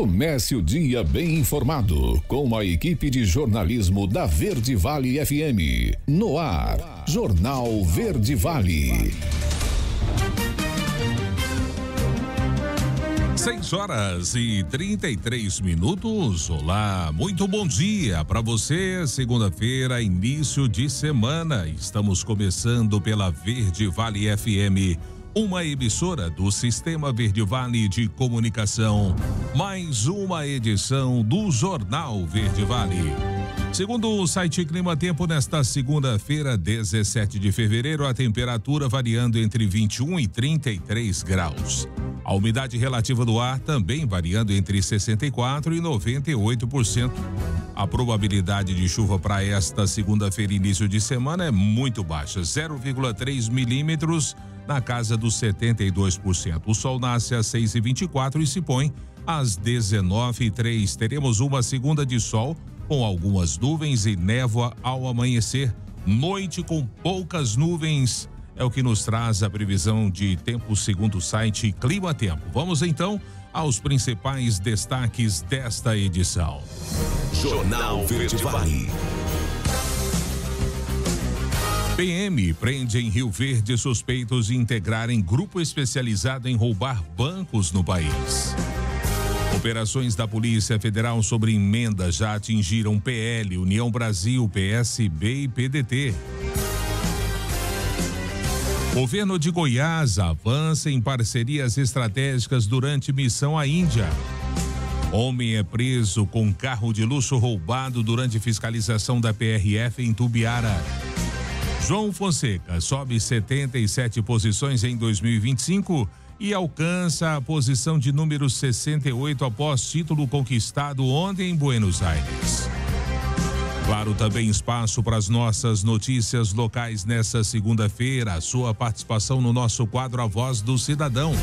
Comece o dia bem informado com a equipe de jornalismo da Verde Vale FM. No ar, Jornal Verde Vale. 6h33. Olá, muito bom dia para você. Segunda-feira, início de semana. Estamos começando pela Verde Vale FM, uma emissora do Sistema Verde Vale de Comunicação. Mais uma edição do Jornal Verde Vale. Segundo o site Clima Tempo, nesta segunda-feira, 17 de fevereiro, a temperatura variando entre 21 e 33 graus. A umidade relativa do ar também variando entre 64% e 98%. A probabilidade de chuva para esta segunda-feira, início de semana, é muito baixa, 0,3 milímetros, na casa dos 72%. O sol nasce às 6h24 e se põe às 19h03. Teremos uma segunda de sol, com algumas nuvens e névoa ao amanhecer. Noite com poucas nuvens. É o que nos traz a previsão de tempo segundo o site Clima Tempo. Vamos então aos principais destaques desta edição. Jornal Verde Vale. PM prende em Rio Verde suspeitos de integrarem grupo especializado em roubar bancos no país. Operações da Polícia Federal sobre emendas já atingiram PL, União Brasil, PSB e PDT. Governo de Goiás avança em parcerias estratégicas durante missão à Índia. Homem é preso com carro de luxo roubado durante fiscalização da PRF em Tubiara. João Fonseca sobe 77 posições em 2025 e alcança a posição de número 68 após título conquistado ontem em Buenos Aires. Claro, também espaço para as nossas notícias locais nessa segunda-feira, a sua participação no nosso quadro A Voz do Cidadão.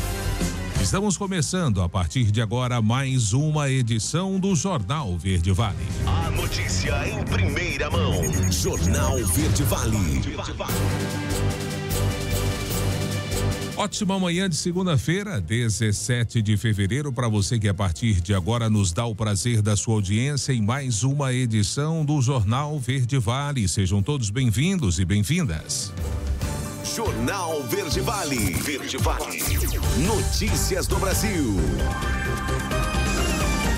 Estamos começando a partir de agora mais uma edição do Jornal Verde Vale. A notícia em primeira mão. Jornal Verde Vale. Ótima manhã de segunda-feira, 17 de fevereiro, para você que a partir de agora nos dá o prazer da sua audiência em mais uma edição do Jornal Verde Vale. Sejam todos bem-vindos e bem-vindas. Jornal Verde Vale. Verde Vale. Notícias do Brasil.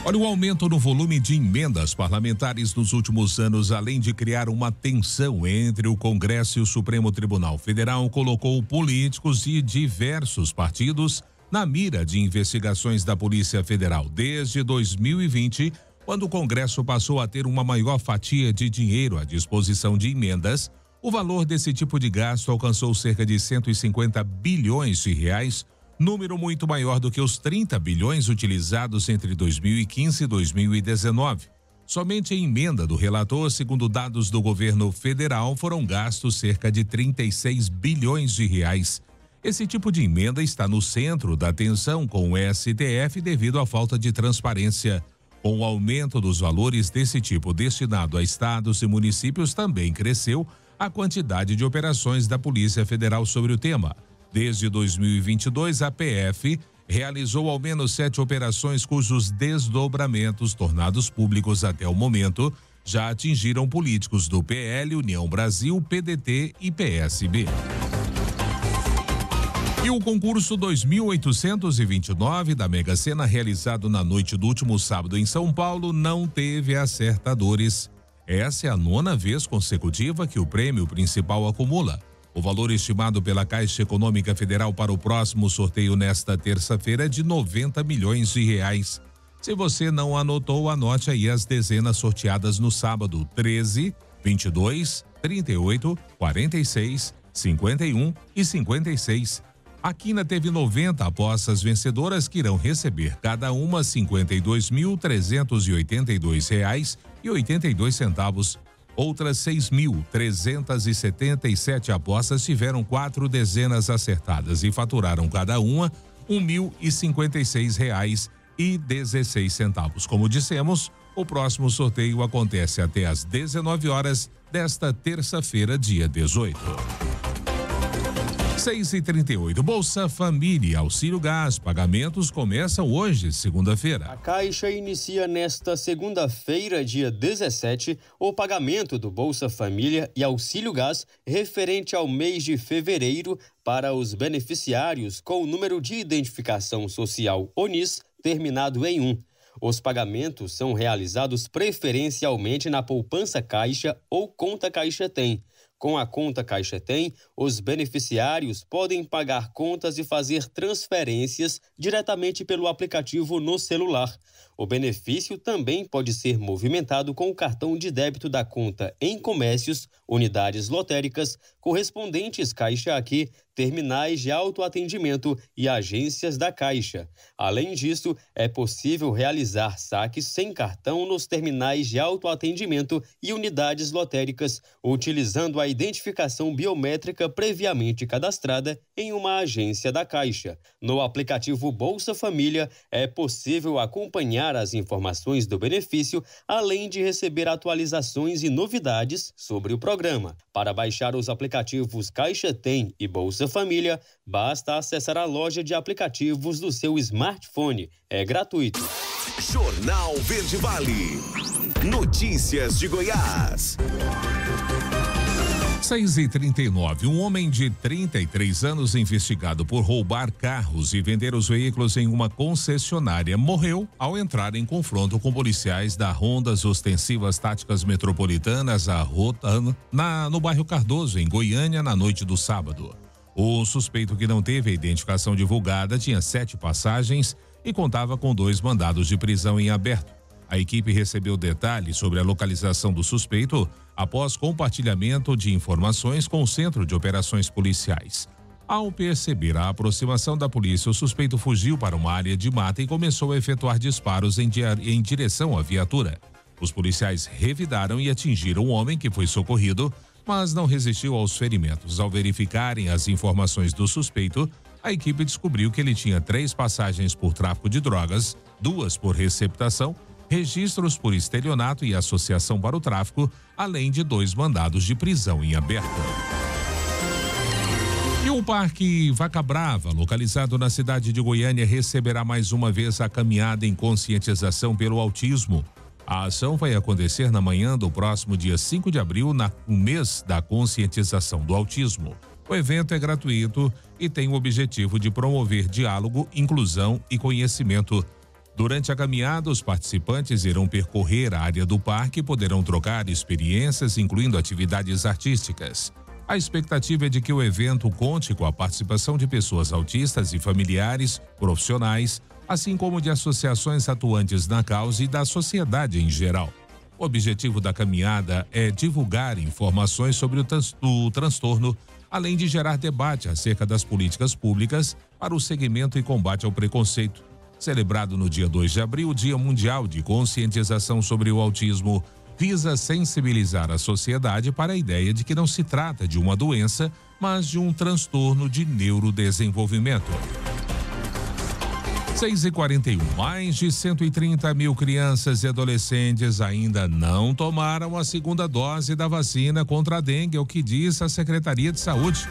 Olha, o aumento no volume de emendas parlamentares nos últimos anos, além de criar uma tensão entre o Congresso e o Supremo Tribunal Federal, colocou políticos de diversos partidos na mira de investigações da Polícia Federal. Desde 2020, quando o Congresso passou a ter uma maior fatia de dinheiro à disposição de emendas, o valor desse tipo de gasto alcançou cerca de 150 bilhões de reais, número muito maior do que os 30 bilhões utilizados entre 2015 e 2019. Somente em emenda do relator, segundo dados do governo federal, foram gastos cerca de 36 bilhões de reais. Esse tipo de emenda está no centro da atenção com o STF devido à falta de transparência. Com o aumento dos valores desse tipo destinado a estados e municípios, também cresceu a quantidade de operações da Polícia Federal sobre o tema. Desde 2022, a PF realizou ao menos 7 operações cujos desdobramentos, tornados públicos até o momento, já atingiram políticos do PL, União Brasil, PDT e PSB. E o concurso 2829 da Mega Sena, realizado na noite do último sábado em São Paulo, não teve acertadores. Essa é a 9ª vez consecutiva que o prêmio principal acumula. O valor estimado pela Caixa Econômica Federal para o próximo sorteio nesta terça-feira é de 90 milhões de reais. Se você não anotou, anote aí as dezenas sorteadas no sábado: 13, 22, 38, 46, 51 e 56. A quina teve 90 apostas vencedoras que irão receber cada uma R$ 52.382,82. Outras 6.377 apostas tiveram 4 dezenas acertadas e faturaram cada uma R$ 1.056,16. Como dissemos, o próximo sorteio acontece até às 19 horas desta terça-feira, dia 18. 6h38. Bolsa Família, Auxílio Gás, pagamentos começam hoje, segunda-feira. A Caixa inicia nesta segunda-feira, dia 17, o pagamento do Bolsa Família e Auxílio Gás referente ao mês de fevereiro para os beneficiários com o número de identificação social ONIS terminado em 1. Os pagamentos são realizados preferencialmente na poupança Caixa ou conta Caixa Tem. Com a conta Caixa Tem, os beneficiários podem pagar contas e fazer transferências diretamente pelo aplicativo no celular. O benefício também pode ser movimentado com o cartão de débito da conta em comércios, unidades lotéricas, correspondentes Caixa Aqui, terminais de autoatendimento e agências da Caixa. Além disso, é possível realizar saques sem cartão nos terminais de autoatendimento e unidades lotéricas, utilizando a identificação biométrica previamente cadastrada em uma agência da Caixa. No aplicativo Bolsa Família, é possível acompanhar as informações do benefício, além de receber atualizações e novidades sobre o programa. Para baixar os aplicativos Caixa Tem e Bolsa Família, basta acessar a loja de aplicativos do seu smartphone. É gratuito. Jornal Verde Vale. Notícias de Goiás. 6h39. Um homem de 33 anos investigado por roubar carros e vender os veículos em uma concessionária morreu ao entrar em confronto com policiais da Rondas Ostensivas Táticas Metropolitanas, a ROTAN, no bairro Cardoso, em Goiânia, na noite do sábado. O suspeito, que não teve a identificação divulgada, tinha 7 passagens e contava com 2 mandados de prisão em aberto. A equipe recebeu detalhes sobre a localização do suspeito após compartilhamento de informações com o Centro de Operações Policiais. Ao perceber a aproximação da polícia, o suspeito fugiu para uma área de mata e começou a efetuar disparos em direção à viatura. Os policiais revidaram e atingiram o homem, que foi socorrido, mas não resistiu aos ferimentos. Ao verificarem as informações do suspeito, a equipe descobriu que ele tinha 3 passagens por tráfico de drogas, 2 por receptação, registros por estelionato e associação para o tráfico, além de 2 mandados de prisão em aberto. E o Parque Vaca Brava, localizado na cidade de Goiânia, receberá mais uma vez a caminhada em conscientização pelo autismo. A ação vai acontecer na manhã do próximo dia 5 de abril, no mês da conscientização do autismo. O evento é gratuito e tem o objetivo de promover diálogo, inclusão e conhecimento. Durante a caminhada, os participantes irão percorrer a área do parque e poderão trocar experiências, incluindo atividades artísticas. A expectativa é de que o evento conte com a participação de pessoas autistas e familiares, profissionais, assim como de associações atuantes na causa e da sociedade em geral. O objetivo da caminhada é divulgar informações sobre o transtorno, além de gerar debate acerca das políticas públicas para o segmento e combate ao preconceito. Celebrado no dia 2 de abril, o Dia Mundial de Conscientização sobre o Autismo visa sensibilizar a sociedade para a ideia de que não se trata de uma doença, mas de um transtorno de neurodesenvolvimento. 6h41. Mais de 130 mil crianças e adolescentes ainda não tomaram a segunda dose da vacina contra a dengue, é o que diz a Secretaria de Saúde.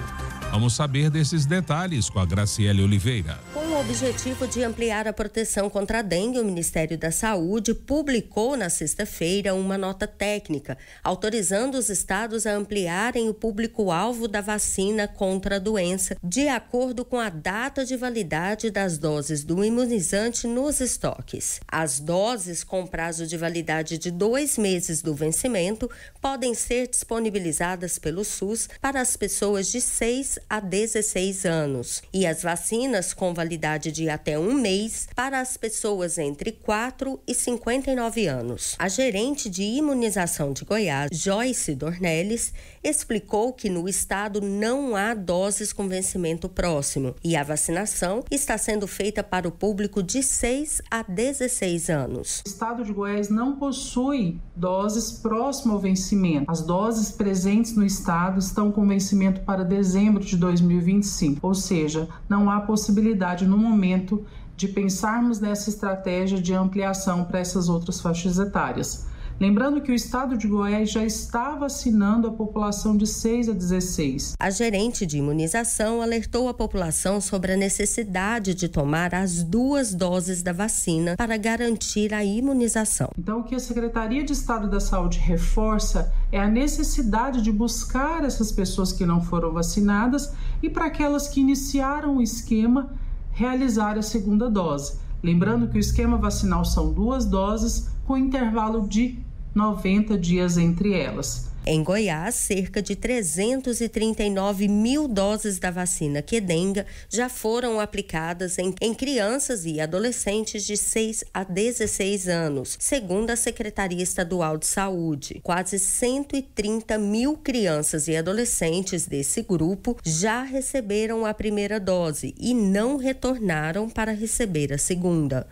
Vamos saber desses detalhes com a Graciele Oliveira. Com o objetivo de ampliar a proteção contra a dengue, o Ministério da Saúde publicou na sexta-feira uma nota técnica autorizando os estados a ampliarem o público-alvo da vacina contra a doença, de acordo com a data de validade das doses do imunizante nos estoques. As doses com prazo de validade de 2 meses do vencimento podem ser disponibilizadas pelo SUS para as pessoas de 6 a 16 anos e as vacinas com validade de até 1 mês para as pessoas entre 4 e 59 anos. A gerente de imunização de Goiás, Joyce Dornelles, explicou que no estado não há doses com vencimento próximo e a vacinação está sendo feita para o público de 6 a 16 anos. O estado de Goiás não possui doses próximas ao vencimento. As doses presentes no estado estão com vencimento para dezembro de 2025, ou seja, não há possibilidade no momento de pensarmos nessa estratégia de ampliação para essas outras faixas etárias. Lembrando que o estado de Goiás já está vacinando a população de 6 a 16. A gerente de imunização alertou a população sobre a necessidade de tomar as 2 doses da vacina para garantir a imunização. Então, o que a Secretaria de Estado da Saúde reforça é a necessidade de buscar essas pessoas que não foram vacinadas e, para aquelas que iniciaram o esquema, realizar a segunda dose. Lembrando que o esquema vacinal são 2 doses com intervalo de 90 dias entre elas. Em Goiás, cerca de 339 mil doses da vacina Qdenga já foram aplicadas em crianças e adolescentes de 6 a 16 anos, segundo a Secretaria Estadual de Saúde. Quase 130 mil crianças e adolescentes desse grupo já receberam a primeira dose e não retornaram para receber a segunda.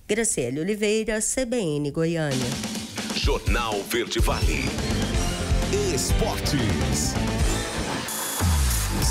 Graciele Oliveira, CBN Goiânia. Jornal Verde Vale. Esportes.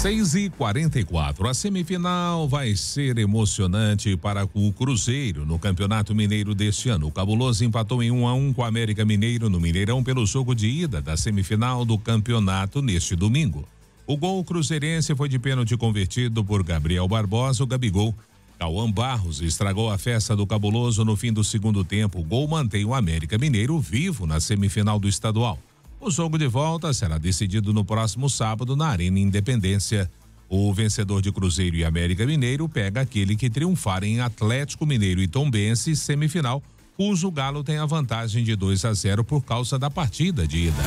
6h44. A semifinal vai ser emocionante para o Cruzeiro no Campeonato Mineiro deste ano. O Cabuloso empatou em 1-1 com o América Mineiro no Mineirão pelo jogo de ida da semifinal do campeonato neste domingo. O gol cruzeirense foi de pênalti convertido por Gabriel Barbosa, o Gabigol. Cauã Barros estragou a festa do Cabuloso no fim do segundo tempo. O gol mantém o América Mineiro vivo na semifinal do estadual. O jogo de volta será decidido no próximo sábado na Arena Independência. O vencedor de Cruzeiro e América Mineiro pega aquele que triunfar em Atlético Mineiro e Tombense semifinal, cujo Galo tem a vantagem de 2-0 por causa da partida de ida.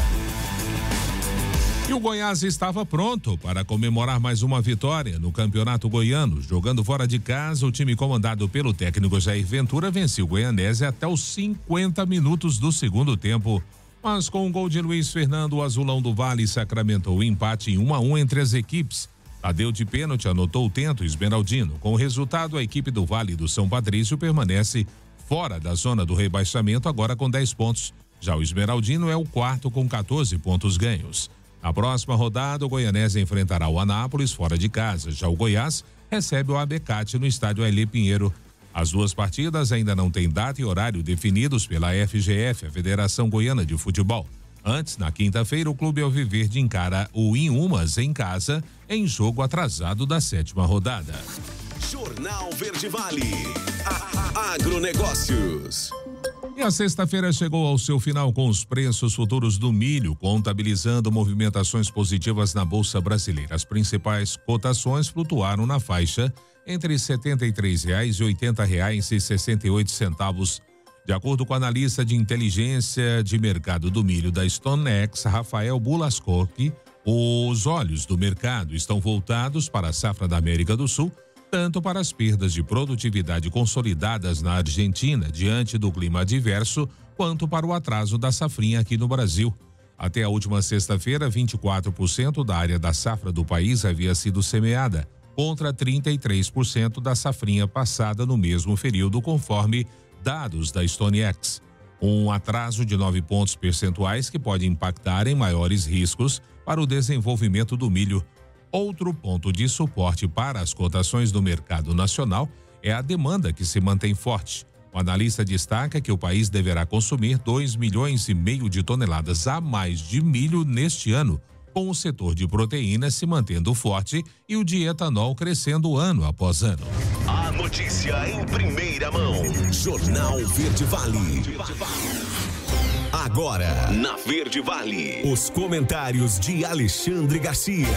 E o Goiás estava pronto para comemorar mais uma vitória no Campeonato Goiano. Jogando fora de casa, o time comandado pelo técnico Jair Ventura venceu o Goianésia até os 50 minutos do segundo tempo. Mas com o gol de Luiz Fernando, o Azulão do Vale sacramentou o empate em 1-1 entre as equipes. Tadeu de pênalti anotou o tento esmeraldino. Com o resultado, a equipe do Vale do São Patrício permanece fora da zona do rebaixamento, agora com 10 pontos. Já o esmeraldino é o quarto com 14 pontos ganhos. Na próxima rodada, o Goianésia enfrentará o Anápolis fora de casa. Já o Goiás recebe o Abecate no estádio Ailê Pinheiro. As duas partidas ainda não têm data e horário definidos pela FGF, a Federação Goiana de Futebol. Antes, na quinta-feira, o Clube Alviverde encara o Inhumas em casa, em jogo atrasado da 7ª rodada. Jornal Verde Vale. Agronegócios. E a sexta-feira chegou ao seu final com os preços futuros do milho, contabilizando movimentações positivas na Bolsa Brasileira. As principais cotações flutuaram na faixa entre R$ 73,00 e R$ 80,68. De acordo com o analista de inteligência de mercado do milho da StoneX, Rafael Bulascoque, os olhos do mercado estão voltados para a safra da América do Sul, tanto para as perdas de produtividade consolidadas na Argentina diante do clima adverso, quanto para o atraso da safrinha aqui no Brasil. Até a última sexta-feira, 24% da área da safra do país havia sido semeada, contra 33% da safrinha passada no mesmo período, conforme dados da StoneX. Um atraso de 9 pontos percentuais que pode impactar em maiores riscos para o desenvolvimento do milho. Outro ponto de suporte para as cotações do mercado nacional é a demanda, que se mantém forte. O analista destaca que o país deverá consumir 2,5 milhões de toneladas a mais de milho neste ano, com o setor de proteínas se mantendo forte e o de etanol crescendo ano após ano. A notícia em primeira mão. Jornal Verde Vale. Agora, na Verde Vale, os comentários de Alexandre Garcia.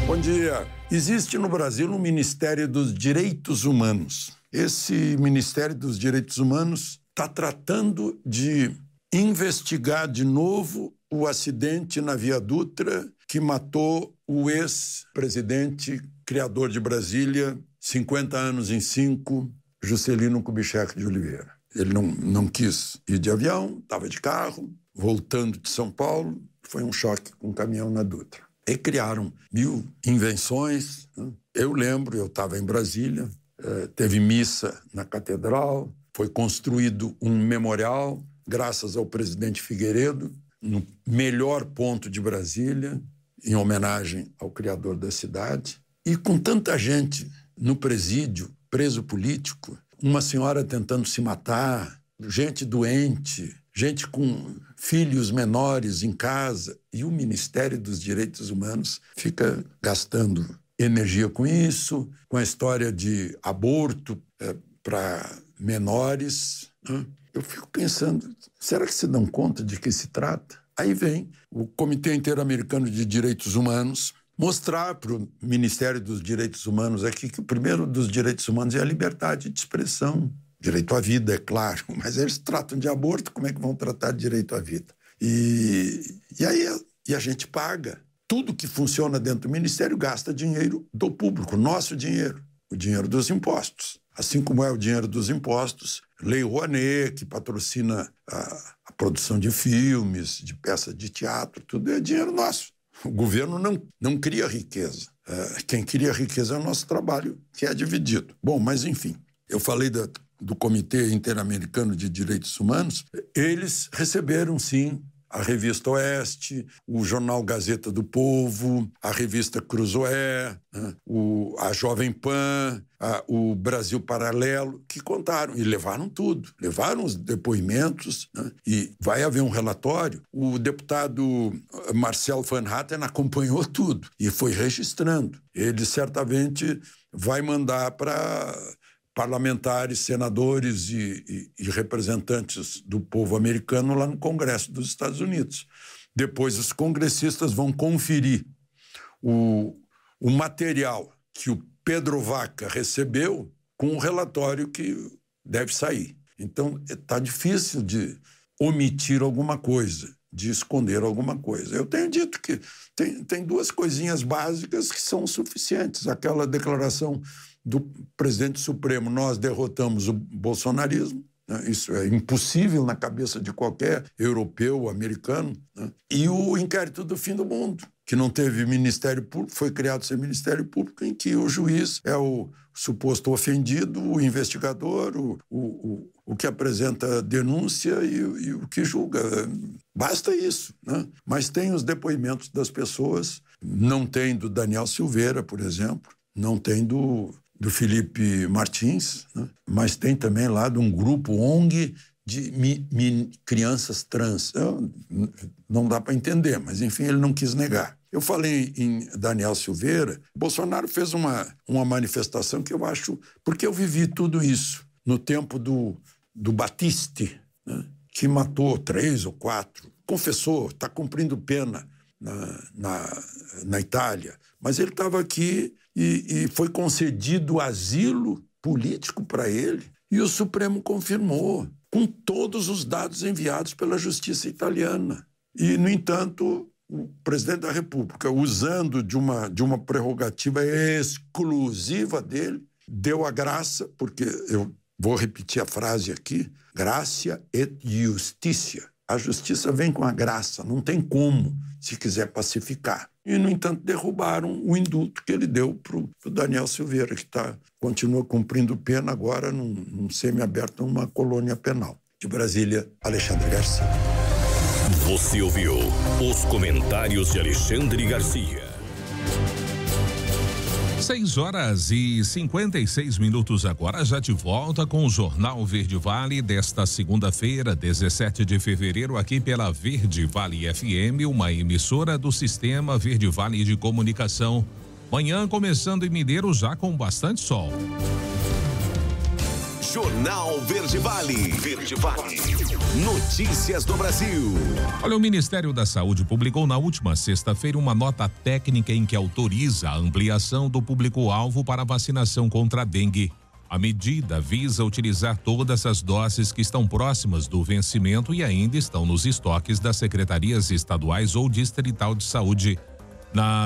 Bom dia. Existe no Brasil um Ministério dos Direitos Humanos. Esse Ministério dos Direitos Humanos está tratando de investigar de novo o acidente na Via Dutra que matou o ex-presidente, criador de Brasília, 50 anos em 5, Juscelino Kubitschek de Oliveira. Ele não quis ir de avião, estava de carro, voltando de São Paulo, foi um choque com um caminhão na Dutra. E criaram 1000 invenções. Eu lembro, eu estava em Brasília, teve missa na catedral, foi construído um memorial, graças ao presidente Figueiredo, no melhor ponto de Brasília, em homenagem ao criador da cidade. E com tanta gente no presídio, preso político, uma senhora tentando se matar, gente doente, gente com filhos menores em casa, e o Ministério dos Direitos Humanos fica gastando energia com isso, com a história de aborto para menores. Né? Eu fico pensando, será que se dão conta de que se trata? Aí vem o Comitê Interamericano de Direitos Humanos mostrar para o Ministério dos Direitos Humanos aqui que o primeiro dos direitos humanos é a liberdade de expressão. Direito à vida, é claro, mas eles tratam de aborto, como é que vão tratar de direito à vida? E a gente paga. Tudo que funciona dentro do Ministério gasta dinheiro do público, nosso dinheiro, o dinheiro dos impostos. Assim como é o dinheiro dos impostos, Lei Rouanet, que patrocina a produção de filmes, de peças de teatro, tudo é dinheiro nosso. O governo não cria riqueza. Quem cria riqueza é o nosso trabalho, que é dividido. Bom, mas enfim, eu falei do Comitê Interamericano de Direitos Humanos. Eles receberam, sim, a Revista Oeste, o jornal Gazeta do Povo, a Revista Cruzoé, né, a Jovem Pan, o Brasil Paralelo, que contaram e levaram tudo. Levaram os depoimentos, né, e vai haver um relatório. O deputado Marcel Van Hatten acompanhou tudo e foi registrando. Ele certamente vai mandar para parlamentares, senadores e representantes do povo americano lá no Congresso dos Estados Unidos. Depois, os congressistas vão conferir o material que o Pedro Vaca recebeu com o relatório que deve sair. Então, está difícil de omitir alguma coisa, de esconder alguma coisa. Eu tenho dito que tem duas coisinhas básicas que são suficientes. Aquela declaração do presidente Supremo, nós derrotamos o bolsonarismo, né? Isso é impossível na cabeça de qualquer europeu, americano, né? E o inquérito do fim do mundo, que não teve Ministério Público, foi criado sem Ministério Público, em que o juiz é o suposto ofendido, o investigador, o que apresenta a denúncia e o que julga. Basta isso, né? Mas tem os depoimentos das pessoas, não tem do Daniel Silveira, por exemplo, não tem do Felipe Martins, né? Mas tem também lá de um grupo ONG de crianças trans. Não dá para entender, mas enfim, ele não quis negar. Eu falei em Daniel Silveira, Bolsonaro fez uma manifestação que eu acho, porque eu vivi tudo isso no tempo do Battisti, né? Que matou 3 ou 4, confessou, está cumprindo pena na Itália, mas ele estava aqui e foi concedido asilo político para ele, e o Supremo confirmou, com todos os dados enviados pela justiça italiana. E, no entanto, o presidente da República, usando de uma prerrogativa exclusiva dele, deu a graça, porque eu vou repetir a frase aqui, gratia et justitia. A justiça vem com a graça, não tem como, se quiser pacificar. E, no entanto, derrubaram o indulto que ele deu para o Daniel Silveira, que continua cumprindo pena agora num semiaberto, numa colônia penal. De Brasília, Alexandre Garcia. Você ouviu os comentários de Alexandre Garcia. 6h56 agora, já de volta com o Jornal Verde Vale desta segunda-feira, 17 de fevereiro, aqui pela Verde Vale FM, uma emissora do Sistema Verde Vale de Comunicação. Manhã começando em Mineiro já com bastante sol. Jornal Verde Vale. Verde Vale. Notícias do Brasil. Olha, o Ministério da Saúde publicou na última sexta-feira uma nota técnica em que autoriza a ampliação do público-alvo para vacinação contra a dengue. A medida visa utilizar todas as doses que estão próximas do vencimento e ainda estão nos estoques das secretarias estaduais ou distrital de saúde.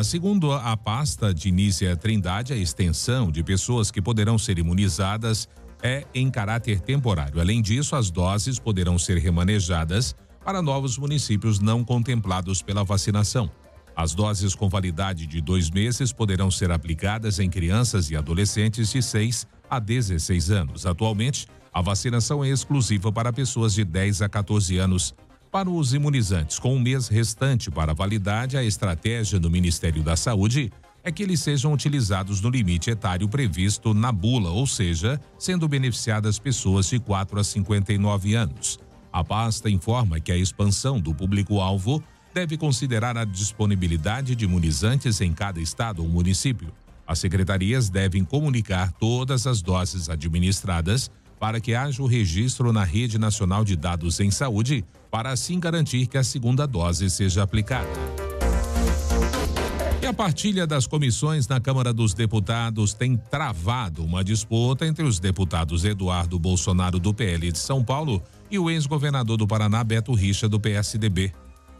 Segundo a pasta de Nícia Trindade, a extensão de pessoas que poderão ser imunizadas é em caráter temporário. Além disso, as doses poderão ser remanejadas para novos municípios não contemplados pela vacinação. As doses com validade de 2 meses poderão ser aplicadas em crianças e adolescentes de 6 a 16 anos. Atualmente, a vacinação é exclusiva para pessoas de 10 a 14 anos. Para os imunizantes com um mês restante para validade, a estratégia do Ministério da Saúde é que eles sejam utilizados no limite etário previsto na bula, ou seja, sendo beneficiadas pessoas de 4 a 59 anos. A pasta informa que a expansão do público-alvo deve considerar a disponibilidade de imunizantes em cada estado ou município. As secretarias devem comunicar todas as doses administradas para que haja o registro na Rede Nacional de Dados em Saúde, para assim garantir que a segunda dose seja aplicada. E a partilha das comissões na Câmara dos Deputados tem travado uma disputa entre os deputados Eduardo Bolsonaro, do PL de São Paulo, e o ex-governador do Paraná, Beto Richa, do PSDB.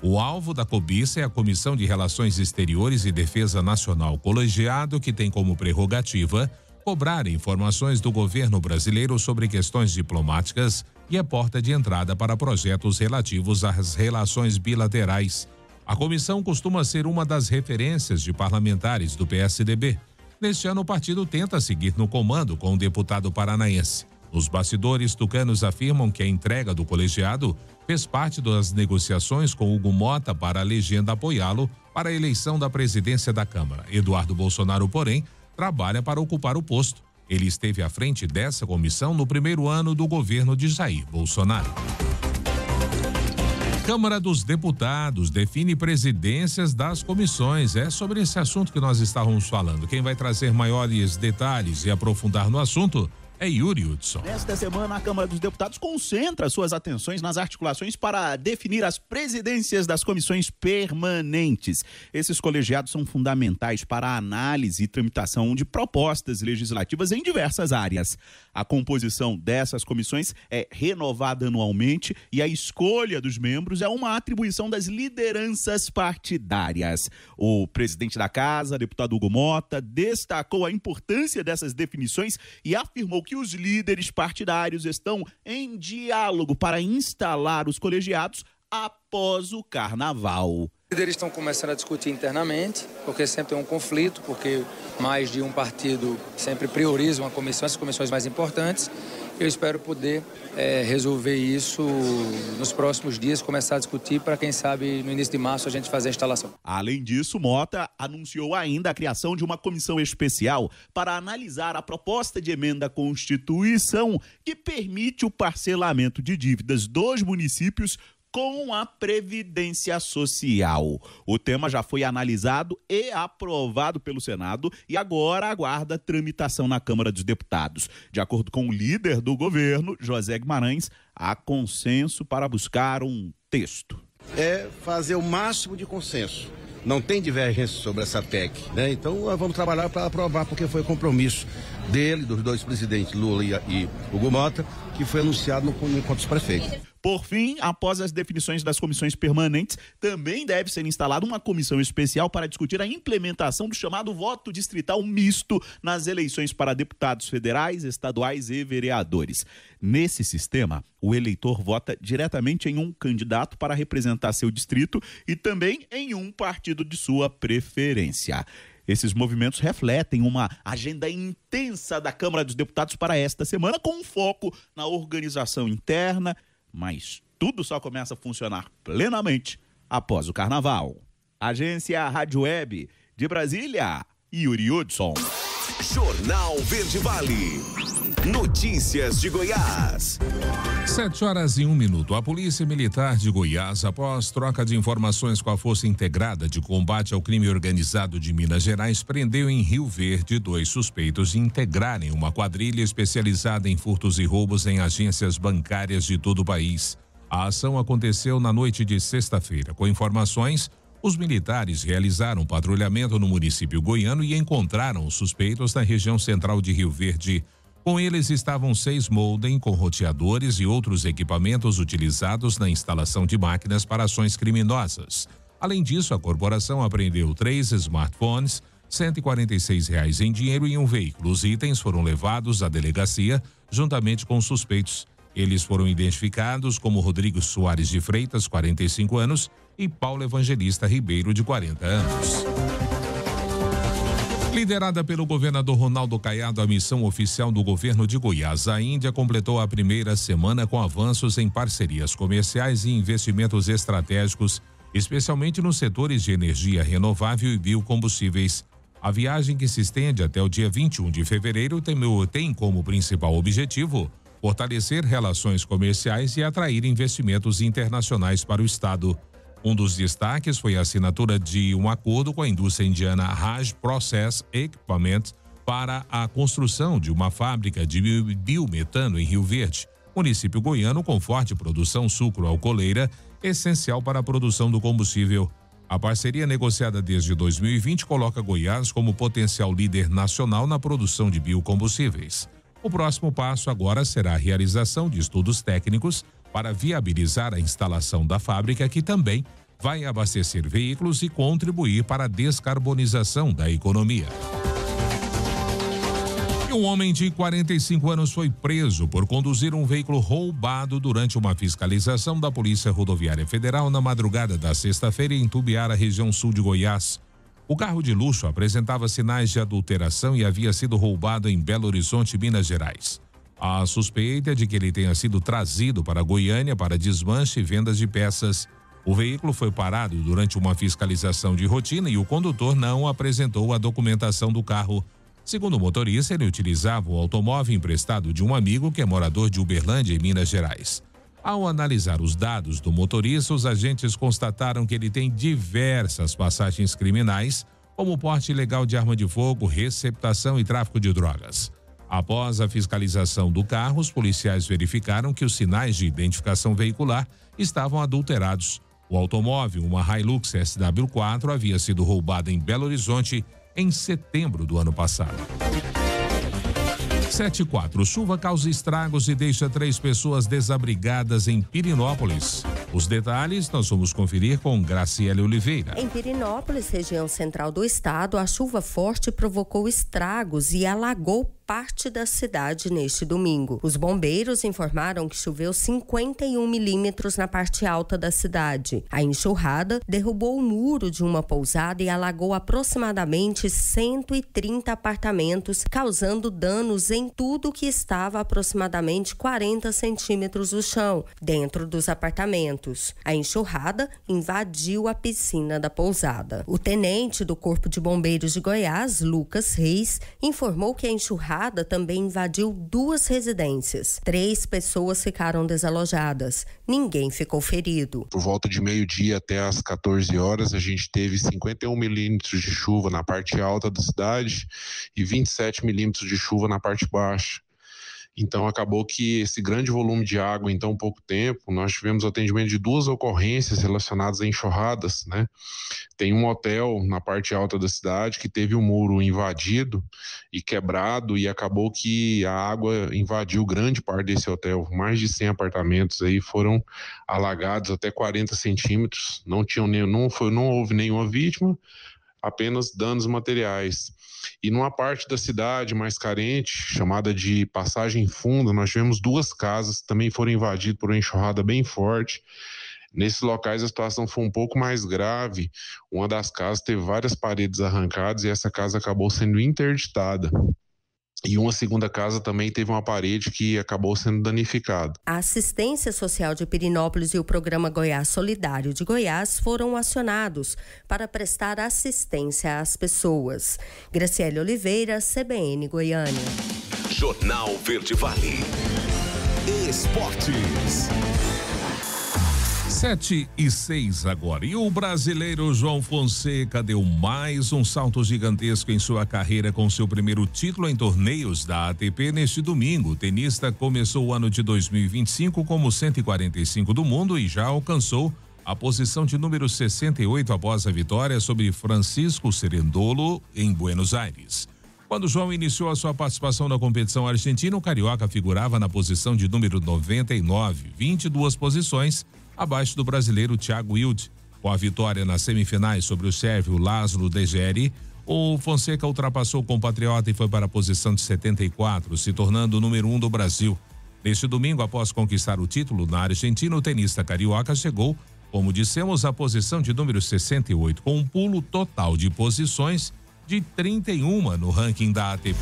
O alvo da cobiça é a Comissão de Relações Exteriores e Defesa Nacional, colegiado que tem como prerrogativa cobrar informações do governo brasileiro sobre questões diplomáticas e é porta de entrada para projetos relativos às relações bilaterais. A comissão costuma ser uma das referências de parlamentares do PSDB. Neste ano, o partido tenta seguir no comando com o deputado paranaense. Os bastidores tucanos afirmam que a entrega do colegiado fez parte das negociações com Hugo Mota para a legenda apoiá-lo para a eleição da presidência da Câmara. Eduardo Bolsonaro, porém, trabalha para ocupar o posto. Ele esteve à frente dessa comissão no primeiro ano do governo de Jair Bolsonaro. Câmara dos Deputados define presidências das comissões. É sobre esse assunto que nós estávamos falando. Quem vai trazer maiores detalhes e aprofundar no assunto é Yuri Hudson. Nesta semana, a Câmara dos Deputados concentra suas atenções nas articulações para definir as presidências das comissões permanentes. Esses colegiados são fundamentais para a análise e tramitação de propostas legislativas em diversas áreas. A composição dessas comissões é renovada anualmente e a escolha dos membros é uma atribuição das lideranças partidárias. O presidente da Casa, deputado Hugo Mota, destacou a importância dessas definições e afirmou que os líderes partidários estão em diálogo para instalar os colegiados após o carnaval. Os líderes estão começando a discutir internamente, porque sempre tem um conflito, porque mais de um partido sempre prioriza uma comissão, essas comissões mais importantes. Eu espero poder resolver isso nos próximos dias, começar a discutir para, quem sabe, no início de março a gente fazer a instalação. Além disso, Mota anunciou ainda a criação de uma comissão especial para analisar a proposta de emenda à Constituição que permite o parcelamento de dívidas dos municípios com a Previdência Social. O tema já foi analisado e aprovado pelo Senado e agora aguarda tramitação na Câmara dos Deputados. De acordo com o líder do governo, José Guimarães, há consenso para buscar um texto. É fazer o máximo de consenso. Não tem divergência sobre essa PEC, né? Então vamos trabalhar para aprovar, porque foi compromisso dele, dos dois presidentes, Lula e Hugo Mota, que foi anunciado no encontro dos prefeitos. Por fim, após as definições das comissões permanentes, também deve ser instalada uma comissão especial para discutir a implementação do chamado voto distrital misto nas eleições para deputados federais, estaduais e vereadores. Nesse sistema, o eleitor vota diretamente em um candidato para representar seu distrito e também em um partido de sua preferência. Esses movimentos refletem uma agenda intensa da Câmara dos Deputados para esta semana, com foco na organização interna, mas tudo só começa a funcionar plenamente após o carnaval. Agência Rádio Web de Brasília, Yuri Hudson. Jornal Verde Vale. Notícias de Goiás. 7h01. A Polícia Militar de Goiás, após troca de informações com a Força Integrada de Combate ao Crime Organizado de Minas Gerais, prendeu em Rio Verde 2 suspeitos de integrarem uma quadrilha especializada em furtos e roubos em agências bancárias de todo o país. A ação aconteceu na noite de sexta-feira. Com informações, os militares realizaram um patrulhamento no município goiano e encontraram os suspeitos na região central de Rio Verde. Com eles estavam 6 modem com roteadores e outros equipamentos utilizados na instalação de máquinas para ações criminosas. Além disso, a corporação apreendeu 3 smartphones, R$146 em dinheiro e um veículo. Os itens foram levados à delegacia juntamente com os suspeitos. Eles foram identificados como Rodrigo Soares de Freitas, 45 anos, e Paulo Evangelista Ribeiro, de 40 anos. Liderada pelo governador Ronaldo Caiado, a missão oficial do governo de Goiás, a Índia, completou a primeira semana com avanços em parcerias comerciais e investimentos estratégicos, especialmente nos setores de energia renovável e biocombustíveis. A viagem, que se estende até o dia 21 de fevereiro, tem como principal objetivo fortalecer relações comerciais e atrair investimentos internacionais para o estado. Um dos destaques foi a assinatura de um acordo com a indústria indiana Raj Process Equipment para a construção de uma fábrica de biometano em Rio Verde, município goiano com forte produção sucro-alcooleira, essencial para a produção do combustível. A parceria negociada desde 2020 coloca Goiás como potencial líder nacional na produção de biocombustíveis. O próximo passo agora será a realização de estudos técnicos para viabilizar a instalação da fábrica, que também vai abastecer veículos e contribuir para a descarbonização da economia. E um homem de 45 anos foi preso por conduzir um veículo roubado durante uma fiscalização da Polícia Rodoviária Federal na madrugada da sexta-feira em Tubiara, região sul de Goiás. O carro de luxo apresentava sinais de adulteração e havia sido roubado em Belo Horizonte, Minas Gerais. A suspeita é de que ele tenha sido trazido para Goiânia para desmanche e vendas de peças. O veículo foi parado durante uma fiscalização de rotina e o condutor não apresentou a documentação do carro. Segundo o motorista, ele utilizava o automóvel emprestado de um amigo que é morador de Uberlândia, em Minas Gerais. Ao analisar os dados do motorista, os agentes constataram que ele tem diversas passagens criminais, como porte ilegal de arma de fogo, receptação e tráfico de drogas. Após a fiscalização do carro, os policiais verificaram que os sinais de identificação veicular estavam adulterados. O automóvel, uma Hilux SW4, havia sido roubado em Belo Horizonte em setembro do ano passado. 7:04. Chuva causa estragos e deixa 3 pessoas desabrigadas em Pirenópolis. Os detalhes nós vamos conferir com Graciele Oliveira. Em Pirenópolis, região central do estado, a chuva forte provocou estragos e alagou parte da cidade neste domingo. Os bombeiros informaram que choveu 51 milímetros na parte alta da cidade. A enxurrada derrubou o muro de uma pousada e alagou aproximadamente 130 apartamentos, causando danos em tudo que estava a aproximadamente 40 centímetros do chão, dentro dos apartamentos. A enxurrada invadiu a piscina da pousada. O tenente do Corpo de Bombeiros de Goiás, Lucas Reis, informou que a enxurrada também invadiu 2 residências. 3 pessoas ficaram desalojadas. Ninguém ficou ferido. Por volta de meio-dia até às 14 horas, a gente teve 51 milímetros de chuva na parte alta da cidade e 27 milímetros de chuva na parte baixa. Então, acabou que esse grande volume de água em tão pouco tempo, nós tivemos atendimento de 2 ocorrências relacionadas a enxurradas, né? Tem um hotel na parte alta da cidade que teve um muro invadido e quebrado e acabou que a água invadiu grande parte desse hotel. Mais de 100 apartamentos aí foram alagados até 40 centímetros. Não houve nenhuma vítima, apenas danos materiais. E numa parte da cidade mais carente, chamada de Passagem Funda, nós tivemos 2 casas que também foram invadidas por uma enxurrada bem forte. Nesses locais a situação foi um pouco mais grave. Uma das casas teve várias paredes arrancadas e essa casa acabou sendo interditada. E uma segunda casa também teve uma parede que acabou sendo danificada. A Assistência Social de Pirenópolis e o Programa Goiás Solidário de Goiás foram acionados para prestar assistência às pessoas. Graciele Oliveira, CBN Goiânia. Jornal Verde Vale. Esportes. 7:06 agora. E o brasileiro João Fonseca deu mais um salto gigantesco em sua carreira com seu primeiro título em torneios da ATP neste domingo. O tenista começou o ano de 2025 como 145 do mundo e já alcançou a posição de número 68 após a vitória sobre Francisco Cerundolo em Buenos Aires. Quando João iniciou a sua participação na competição argentina, o carioca figurava na posição de número 99, 22 posições abaixo do brasileiro Thiago Wilde. Com a vitória nas semifinais sobre o sérvio Laszlo Degeri, o Fonseca ultrapassou o compatriota e foi para a posição de 74, se tornando o número 1 do Brasil. Neste domingo, após conquistar o título na Argentina, o tenista carioca chegou, como dissemos, à posição de número 68, com um pulo total de posições de 31 no ranking da ATP.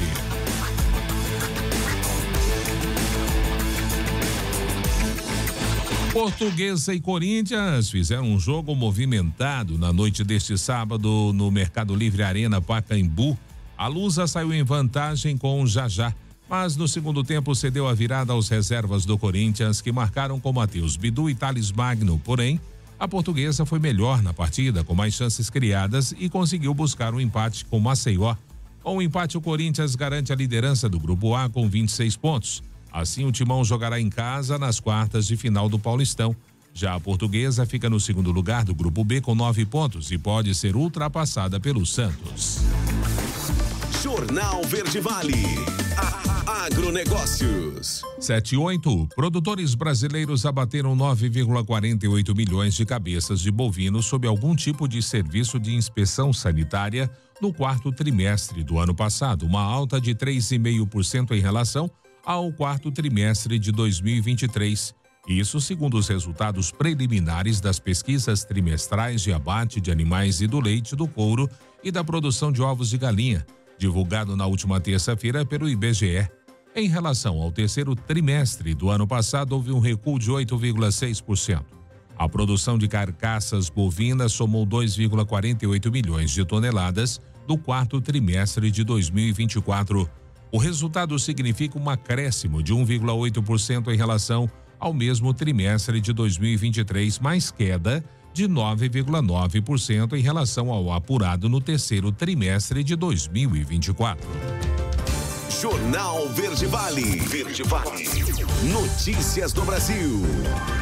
Portuguesa e Corinthians fizeram um jogo movimentado na noite deste sábado no Mercado Livre Arena Pacaembu. A Lusa saiu em vantagem com o Jajá. mas no segundo tempo cedeu a virada aos reservas do Corinthians, que marcaram com Matheus Bidu e Thales Magno. Porém, a Portuguesa foi melhor na partida, com mais chances criadas e conseguiu buscar um empate com Maceió. Com o empate, o Corinthians garante a liderança do Grupo A com 26 pontos. Assim, o Timão jogará em casa nas quartas de final do Paulistão. Já a Portuguesa fica no segundo lugar do Grupo B com 9 pontos e pode ser ultrapassada pelo Santos. Jornal Verde Vale. Agronegócios. 7:08. Produtores brasileiros abateram 9,48 milhões de cabeças de bovinos sob algum tipo de serviço de inspeção sanitária no quarto trimestre do ano passado, uma alta de 3,5% em relação ao quarto trimestre de 2023. Isso segundo os resultados preliminares das pesquisas trimestrais de abate de animais e do leite, do couro e da produção de ovos de galinha, divulgado na última terça-feira pelo IBGE. Em relação ao terceiro trimestre do ano passado, houve um recuo de 8,6%. A produção de carcaças bovinas somou 2,48 milhões de toneladas no quarto trimestre de 2024. O resultado significa um acréscimo de 1,8% em relação ao mesmo trimestre de 2023, mais queda de 9,9% em relação ao apurado no terceiro trimestre de 2024. Jornal Verde Vale. Verde Vale. Notícias do Brasil.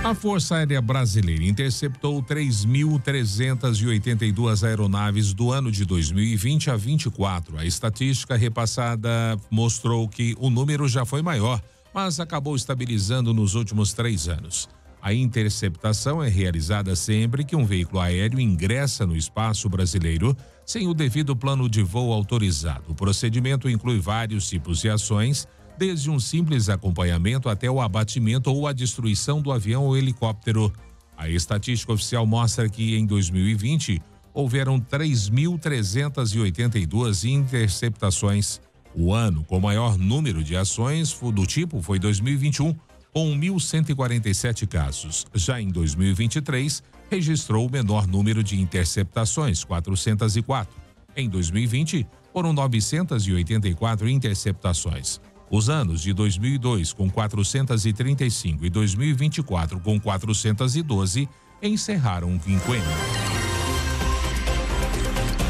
A Força Aérea Brasileira interceptou 3.382 aeronaves do ano de 2020 a 24. A estatística repassada mostrou que o número já foi maior, mas acabou estabilizando nos últimos 3 anos. A interceptação é realizada sempre que um veículo aéreo ingressa no espaço brasileiro sem o devido plano de voo autorizado. O procedimento inclui vários tipos de ações, desde um simples acompanhamento até o abatimento ou a destruição do avião ou helicóptero. A estatística oficial mostra que em 2020 houveram 3.382 interceptações. O ano com maior número de ações do tipo foi 2021, com 1.147 casos. Já em 2023, registrou o menor número de interceptações, 404. Em 2020, foram 984 interceptações. Os anos de 2002 com 435 e 2024 com 412 encerraram o quinquênio.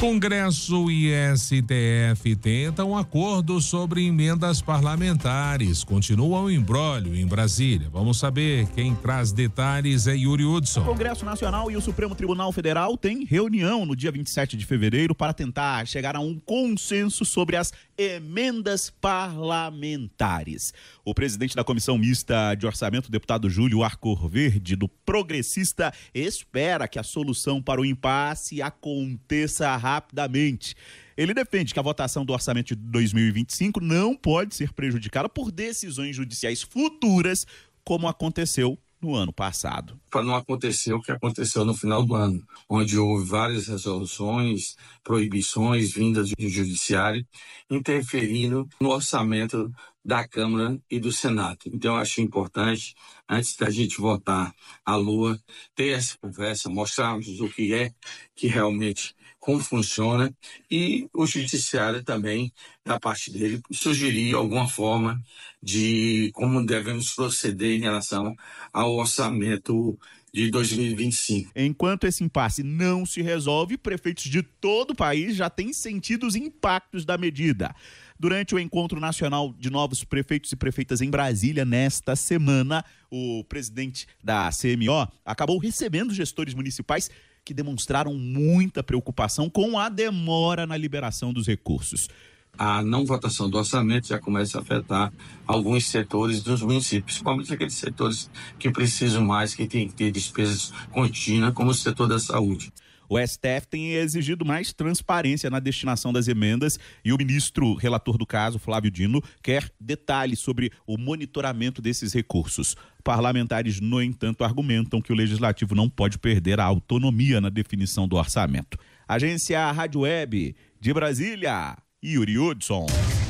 Congresso e STF tentam acordo sobre emendas parlamentares. Continua o imbróglio em Brasília. Vamos saber, quem traz detalhes é Yuri Hudson. O Congresso Nacional e o Supremo Tribunal Federal têm reunião no dia 27 de fevereiro para tentar chegar a um consenso sobre as emendas parlamentares. O presidente da Comissão Mista de Orçamento, o deputado Júlio Arcor Verde, do Progressista, espera que a solução para o impasse aconteça rapidamente. Ele defende que a votação do orçamento de 2025 não pode ser prejudicada por decisões judiciais futuras, como aconteceu no ano passado. Para não acontecer o que aconteceu no final do ano, onde houve várias resoluções, proibições vindas do judiciário, interferindo no orçamento da Câmara e do Senado. Então, eu acho importante, antes da gente votar a LOA, ter essa conversa, mostrarmos o que é, que realmente como funciona, e o judiciário também, da parte dele, sugerir alguma forma de como devemos proceder em relação ao orçamento de 2025. Enquanto esse impasse não se resolve, prefeitos de todo o país já têm sentido os impactos da medida. Durante o Encontro Nacional de Novos Prefeitos e Prefeitas em Brasília, nesta semana, o presidente da CMO acabou recebendo gestores municipais que demonstraram muita preocupação com a demora na liberação dos recursos. A não votação do orçamento já começa a afetar alguns setores dos municípios, principalmente aqueles setores que precisam mais, que têm que ter despesas contínuas, como o setor da saúde. O STF tem exigido mais transparência na destinação das emendas e o ministro relator do caso, Flávio Dino, quer detalhes sobre o monitoramento desses recursos. Parlamentares, no entanto, argumentam que o legislativo não pode perder a autonomia na definição do orçamento. Agência Rádio Web de Brasília, Yuri Hudson.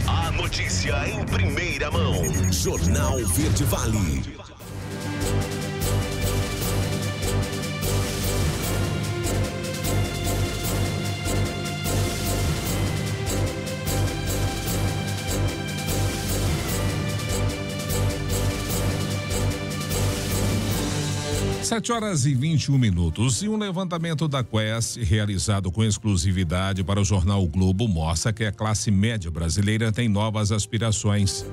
A notícia em primeira mão. Jornal Verde Vale. 7h21. E um levantamento da Quest, realizado com exclusividade para o jornal o Globo, mostra que a classe média brasileira tem novas aspirações.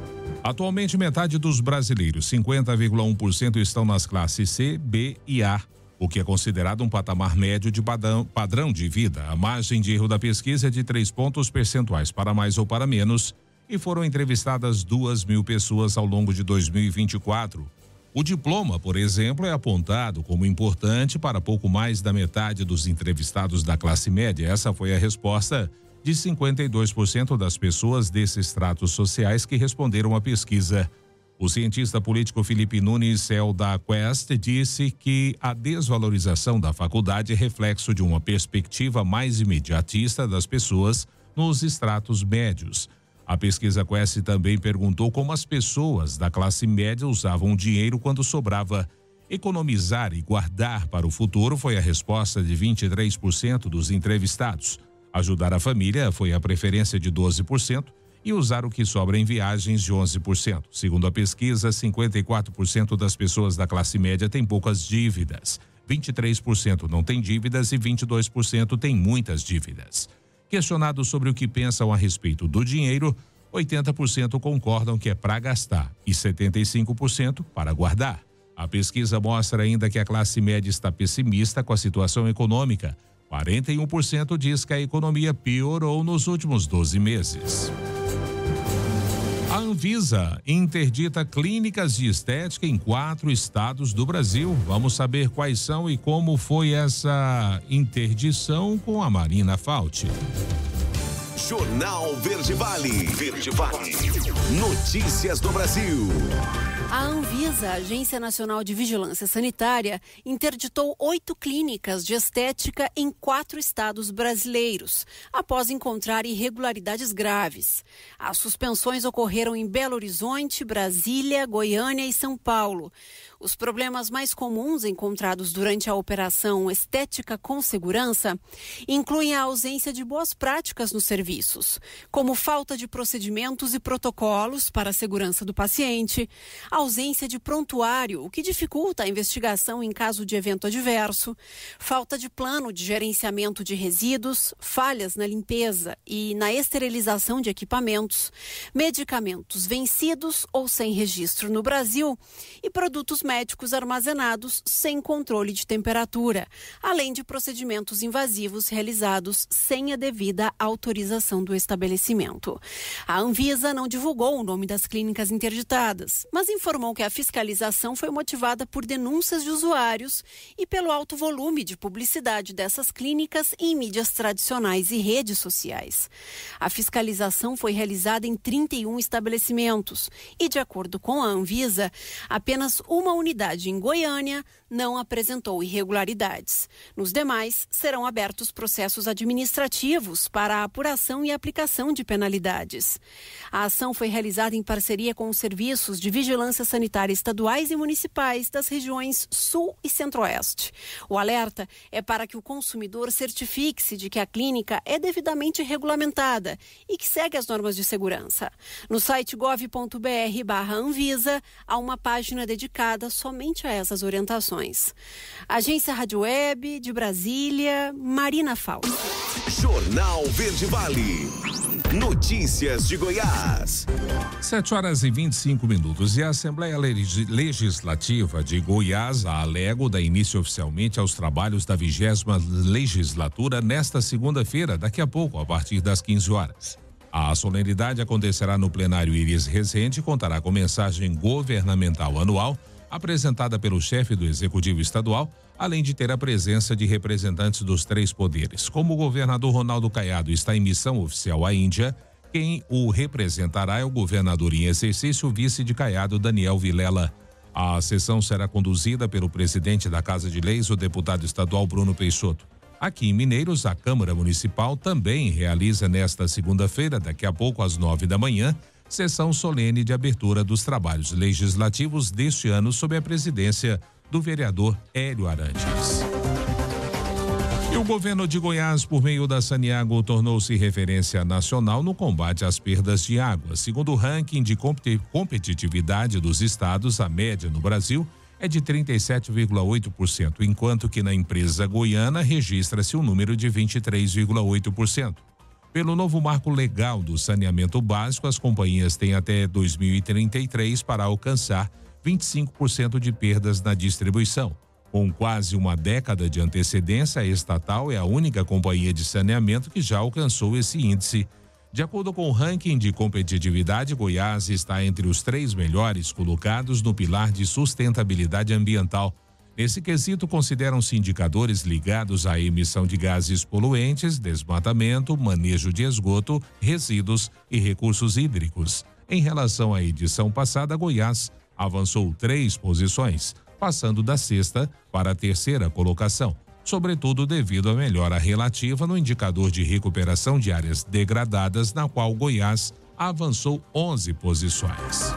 Atualmente, metade dos brasileiros, 50,1%, estão nas classes C, B e A, o que é considerado um patamar médio de padrão de vida. A margem de erro da pesquisa é de 3 pontos percentuais para mais ou para menos, e foram entrevistadas 2.000 pessoas ao longo de 2024. O diploma, por exemplo, é apontado como importante para pouco mais da metade dos entrevistados da classe média. Essa foi a resposta de 52% das pessoas desses estratos sociais que responderam à pesquisa. O cientista político Felipe Nunes, CEO da Quest, disse que a desvalorização da faculdade é reflexo de uma perspectiva mais imediatista das pessoas nos estratos médios. A pesquisa Quest também perguntou como as pessoas da classe média usavam o dinheiro quando sobrava. Economizar e guardar para o futuro foi a resposta de 23% dos entrevistados. Ajudar a família foi a preferência de 12% e usar o que sobra em viagens de 11%. Segundo a pesquisa, 54% das pessoas da classe média têm poucas dívidas, 23% não têm dívidas e 22% têm muitas dívidas. Questionados sobre o que pensam a respeito do dinheiro, 80% concordam que é para gastar e 75% para guardar. A pesquisa mostra ainda que a classe média está pessimista com a situação econômica. 41% diz que a economia piorou nos últimos 12 meses. A Anvisa interdita clínicas de estética em 4 estados do Brasil. Vamos saber quais são e como foi essa interdição com a Marina Fauci. Jornal Verde Vale. Verde Vale. Notícias do Brasil. A Anvisa, Agência Nacional de Vigilância Sanitária, interditou 8 clínicas de estética em 4 estados brasileiros, após encontrar irregularidades graves. As suspensões ocorreram em Belo Horizonte, Brasília, Goiânia e São Paulo. Os problemas mais comuns encontrados durante a operação Estética com Segurança incluem a ausência de boas práticas nos serviços, como falta de procedimentos e protocolos para a segurança do paciente, ausência de prontuário, o que dificulta a investigação em caso de evento adverso, falta de plano de gerenciamento de resíduos, falhas na limpeza e na esterilização de equipamentos, medicamentos vencidos ou sem registro no Brasil e produtos médicos armazenados sem controle de temperatura, além de procedimentos invasivos realizados sem a devida autorização do estabelecimento. A Anvisa não divulgou o nome das clínicas interditadas, mas informou que a fiscalização foi motivada por denúncias de usuários e pelo alto volume de publicidade dessas clínicas em mídias tradicionais e redes sociais. A fiscalização foi realizada em 31 estabelecimentos e, de acordo com a Anvisa, apenas uma unidade em Goiânia não apresentou irregularidades. Nos demais, serão abertos processos administrativos para a apuração e aplicação de penalidades. A ação foi realizada em parceria com os serviços de vigilância sanitária estaduais e municipais das regiões Sul e Centro-Oeste. O alerta é para que o consumidor certifique-se de que a clínica é devidamente regulamentada e que segue as normas de segurança. No site gov.br/Anvisa há uma página dedicada somente a essas orientações. Agência Rádio Web de Brasília, Marina Fauci. Jornal Verde Vale. Notícias de Goiás. 7h25. E a Assembleia Legislativa de Goiás, a Alego, dá início oficialmente aos trabalhos da 20ª legislatura nesta segunda-feira, daqui a pouco, a partir das 15 horas. A solenidade acontecerá no plenário Iris Rezende e contará com mensagem governamental anual apresentada pelo chefe do Executivo Estadual, além de ter a presença de representantes dos 3 poderes. Como o governador Ronaldo Caiado está em missão oficial à Índia, quem o representará é o governador em exercício, vice de Caiado, Daniel Vilela. A sessão será conduzida pelo presidente da Casa de Leis, o deputado estadual Bruno Peixoto. Aqui em Mineiros, a Câmara Municipal também realiza nesta segunda-feira, daqui a pouco às 9 da manhã, sessão solene de abertura dos trabalhos legislativos deste ano sob a presidência do vereador Hélio Arantes. E o governo de Goiás, por meio da Saniago, tornou-se referência nacional no combate às perdas de água. Segundo o ranking de competitividade dos estados, a média no Brasil é de 37,8%, enquanto que na empresa goiana registra-se um número de 23,8%. Pelo novo marco legal do saneamento básico, as companhias têm até 2033 para alcançar 25% de perdas na distribuição. Com quase uma década de antecedência, a estatal é a única companhia de saneamento que já alcançou esse índice. De acordo com o ranking de competitividade, Goiás está entre os 3 melhores colocados no pilar de sustentabilidade ambiental. Nesse quesito, consideram-se indicadores ligados à emissão de gases poluentes, desmatamento, manejo de esgoto, resíduos e recursos hídricos. Em relação à edição passada, Goiás avançou 3 posições, passando da 6ª para a 3ª colocação, sobretudo devido à melhora relativa no indicador de recuperação de áreas degradadas, na qual Goiás avançou 11 posições.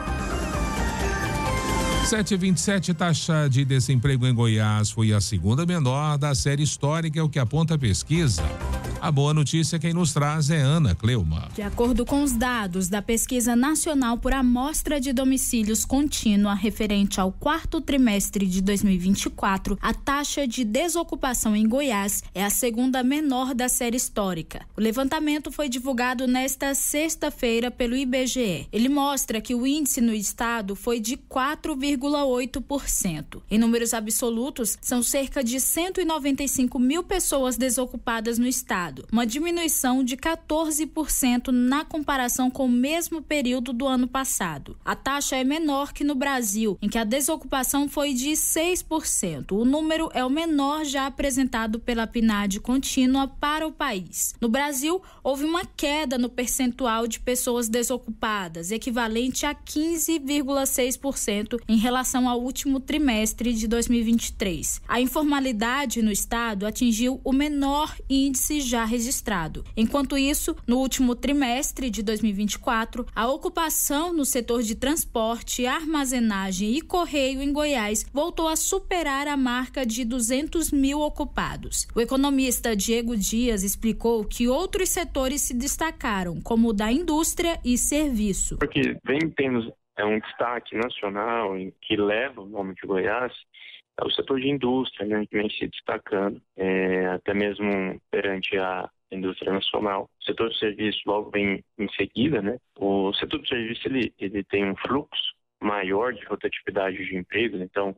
7,27, taxa de desemprego em Goiás foi a 2ª menor da série histórica, é o que aponta a pesquisa. A boa notícia quem nos traz é Ana Cleuma. De acordo com os dados da Pesquisa Nacional por Amostra de Domicílios Contínua, referente ao 4º trimestre de 2024, a taxa de desocupação em Goiás é a 2ª menor da série histórica. O levantamento foi divulgado nesta sexta-feira pelo IBGE. Ele mostra que o índice no estado foi de 4,8%. Em números absolutos, são cerca de 195 mil pessoas desocupadas no estado, uma diminuição de 14% na comparação com o mesmo período do ano passado. A taxa é menor que no Brasil, em que a desocupação foi de 6%. O número é o menor já apresentado pela PNAD contínua para o país. No Brasil, houve uma queda no percentual de pessoas desocupadas, equivalente a 15,6% em relação ao último trimestre de 2023. A informalidade no estado atingiu o menor índice já registrado. Enquanto isso, no último trimestre de 2024, a ocupação no setor de transporte, armazenagem e correio em Goiás voltou a superar a marca de 200 mil ocupados. O economista Diego Dias explicou que outros setores se destacaram, como o da indústria e serviço. Porque vem tendo um destaque nacional que leva o nome de Goiás, o setor de indústria, né, que vem se destacando, até mesmo perante a indústria nacional. O setor de serviço logo vem em seguida, né? O setor de serviço ele tem um fluxo maior de rotatividade de empregos, então